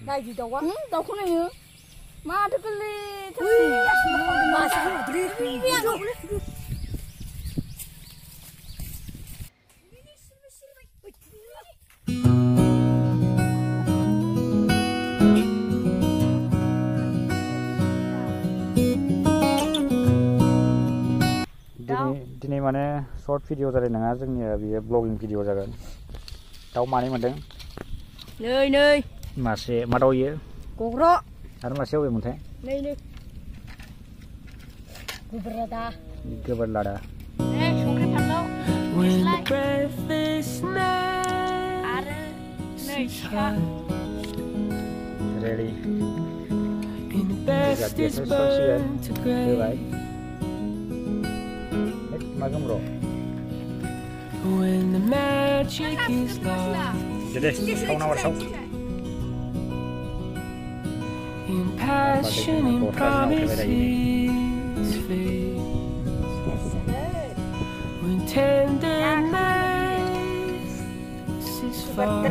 Đây gì đâu quá? Đâu không này nữa. Mà thức lên, thức lên. Mà sao không đi? Ini mana short video dari nengah jengnya biar vlogging video jagan. Tahu mana yang mendeng? Nơi. Masih madau ye? Kuro. Ada masih apa yang muntah? Nơi. Kuberada. Kuberada. Sungguh pasal. When the breathless night Ada. Nơi. Ready. and the best is burned to grey. When the magic is lost in passion and promises fade, when tender nights is far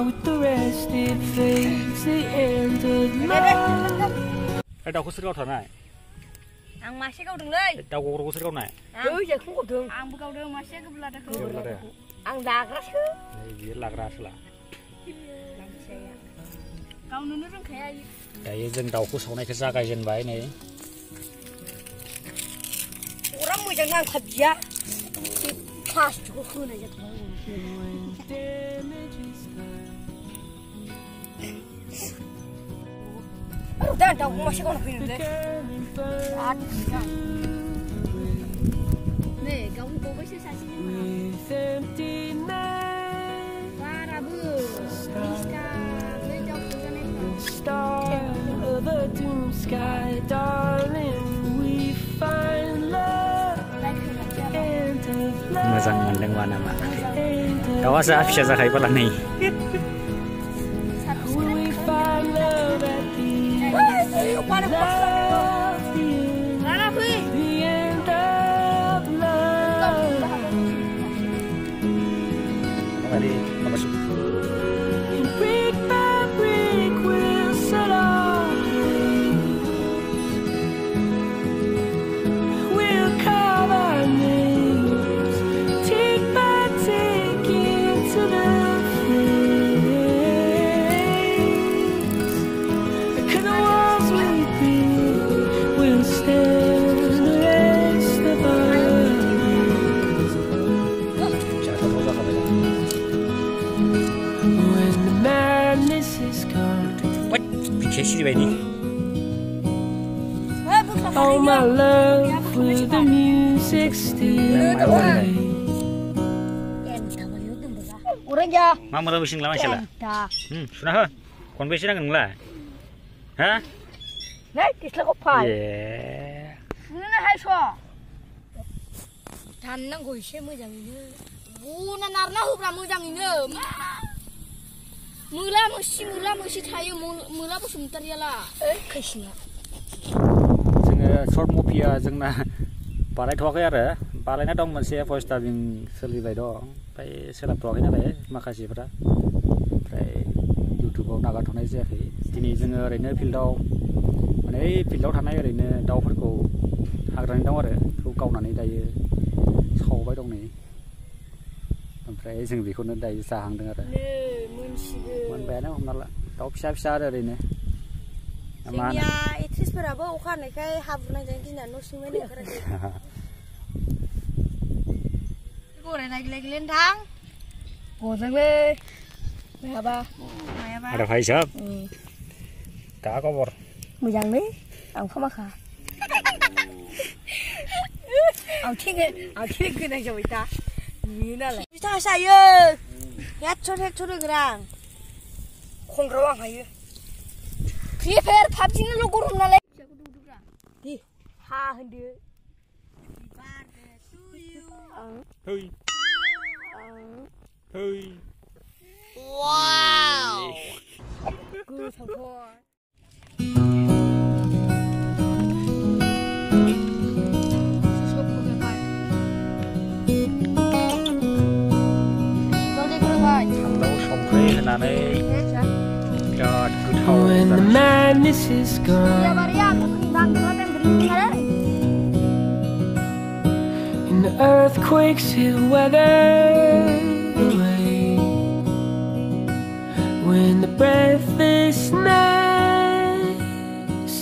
with the rest, it fades the end of love. Đâu có sức cao thật này. Ăn mà sẽ câu đường đây. Đâu có sức cao này. Giờ không có đường. Ăn câu đường mà sẽ câu là được. Ăn đạc ra chứ. Này lạc ra là. Câu nó rất khéo. Cái dân đầu của số này cái ra cái dân váy này. Orang mau jangan kerja. Pas juga kena aja tuh. Udah tahu masih kau pilih deh. Nih, kamu kau bisa saksi ni para bu. Iska, lejak dengan itu. Star of a doom sky, darling, we find love and of love. Mazang mandang mana mak. Kau asa bisa zakai pala nih. We find love at the Para pasal. Mana bu? the end of love. Tadi apa sih? And brick by brick we'll set our dreams. We'll carve our names, tick by tick into the flames. 'Cause the walls we build will stand the rest of us. Jatuh roda apa ya? When the madness is gone. What? Bikin sih ini. Oh my love, will the music still play? Orang ya. Mama lebih sing lama sih lah. Dah. Sudah ha? Konversi nak nggak? Hah? Nih, kisah kau pai. Yeah. Mana hai so? Tanang kau isi macam ini. Bukan narna hubra macam ini. Mula mesti cahaya mula pun sebentar ya lah. Kasih. जोङो short movie जोंना बानायथ'वाखै आरो बानायना दं मोनसे voice dubbing सोलिबाय दं ओमफ्राय सोलाबथ'वाखै नालाय माखासेफोरा ओमफ्राय इउटुबाव नागारथ'नाय जायाखै दिनै जोङो ओरैनो फिल्डआव माने ओइ फिल्डआव थानाय ओरैनो दाउफोरखौ हाग्रानि दाउ आरो बेखौ गावनानै दायो सावबाय दं नै ओमफ्राय जों बेखौनो दायो जाहांदों आरो मोनबायानो हमना ला दाउ फिसा फिसा आरो ओरैनो जोंनिया एक्ट्रिसफोराबो अखा हानायखाय हाब्रुनायजों दिना न' सिंमाय ओंखाराखै गराय नागिरलायगोन थां गजोंलै मायाबा ada Faisal tak kabar मोजां लै आं खामाखा आथिं गोनां जाबाय दा नुयो नालाय बिथा सायो हेडसट होग्रां खंग्राव आं हायो फ्रि फायार पाबजिनिल' गरम नालाय दे हा होनदो Hey. Hey. Wow. Good support. Jolly good this is gone. And the earthquakes hit weather away. When the breathlessness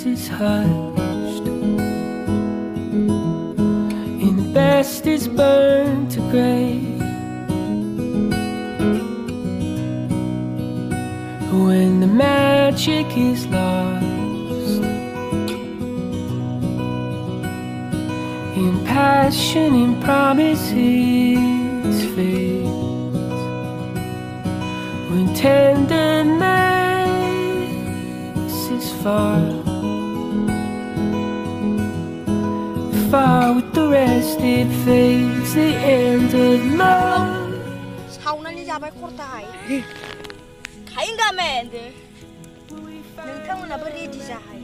is hushed, and the best is burned to grey. When the magic is lost in passion and promises fade, when tenderness is far with the rest, it fades, the end of love. 사우나니 잡아 코르타이 가인가맨드 능탕은 아버리 디자하이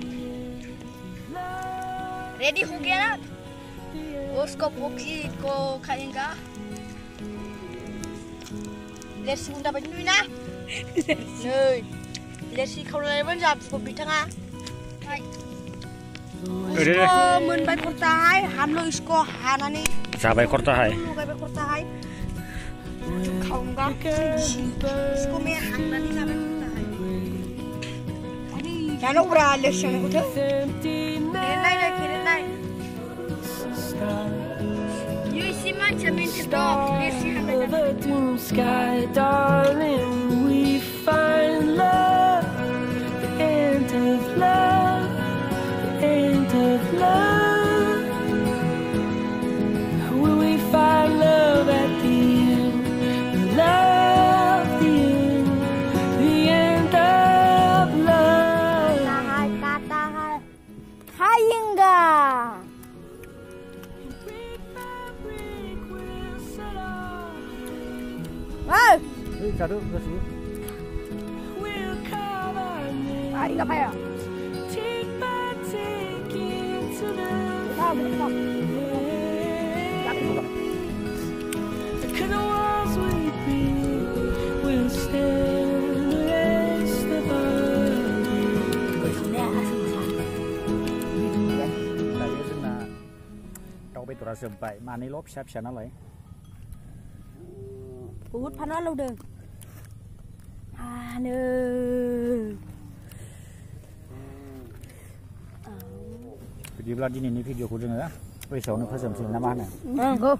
ready हो गया ना उसको proxy को खाएंगा let's उन्दा बजनुई ना नै let's खावलाय बन जाबको बिथाङा उसको मोनबाय खरताहाय हामलो इसको हानानै जाबाय खरताहाय लगायबाय खरताहाय खावंगा इसको मैं हांनानै जाबाय खरताहाय जानो ब्रा let's जानायखौथो Kirenay. You see my champion stop. Over the doom sky, darling, we find love, the end of love, the end of love. Will we find love at the end? Love, the end of love. Hayinga. Hey, Jatuh ke sini. Ari apa ya? Betul sampai mana lo siap-siap nalai. Puhut panas lo deh. Anu. Video ini video aku dengar. Besok nak pasang sini nama mana? Go.